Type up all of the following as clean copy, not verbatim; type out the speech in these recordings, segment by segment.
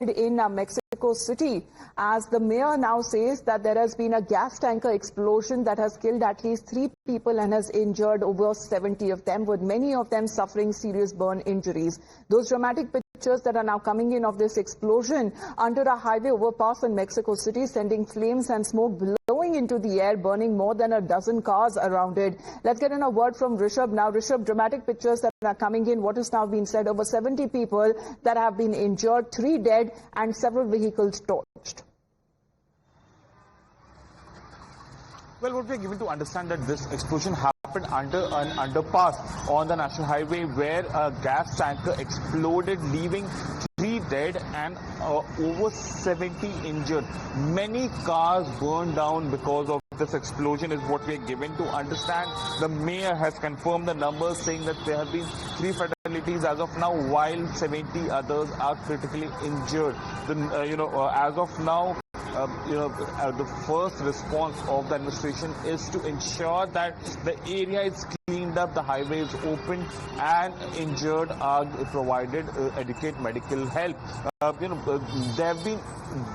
in Mexico City, as the mayor now says that there has been a gas tanker explosion that has killed at least 3 people and has injured over 70 of them, with many of them suffering serious burn injuries. Those dramatic pictures that are now coming in of this explosion under a highway overpass in Mexico City, sending flames and smoke blowing into the air, burning more than a dozen cars around it. Let's get in a word from Rishabh now. Rishabh, dramatic pictures that are coming in. What is now being said? Over 70 people that have been injured, 3 dead and several vehicles torched. Well, what we are given to understand that this explosion happened under an underpass on the national highway where a gas tanker exploded, leaving 3 dead and over 70 injured. Many cars burned down because of this explosion is what we are given to understand. The mayor has confirmed the numbers, saying that there have been 3 fatalities as of now, while 70 others are critically injured. As of now, the first response of the administration is to ensure that the area is cleaned up, the highway is opened, and injured are provided adequate medical help. There have been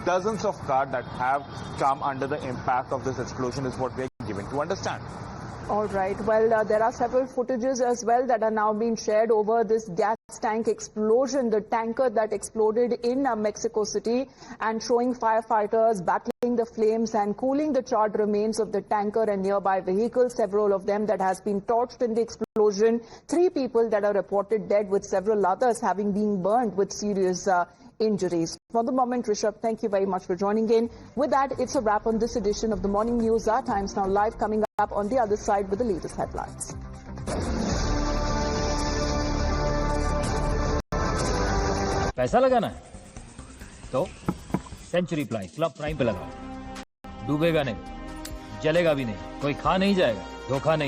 dozens of cars that have come under the impact of this explosion, is what we are given to understand. All right. Well, there are several footages as well that are now being shared over this gas tank explosion, the tanker that exploded in Mexico City, and showing firefighters battling the flames and cooling the charred remains of the tanker and nearby vehicles, several of them that has been torched in the explosion. 3 people that are reported dead, with several others having been burned with serious injuries. For the moment, Rishabh, thank you very much for joining in. With that, it's a wrap on this edition of the Morning News. Our Times Now Live coming up on the other side with the latest headlines. पैसा लगाना है तो century plan club prime पे लगाओ। डूबेगा नहीं, जलेगा भी नहीं, कोई खा नहीं जाएगा, धोखा नहीं।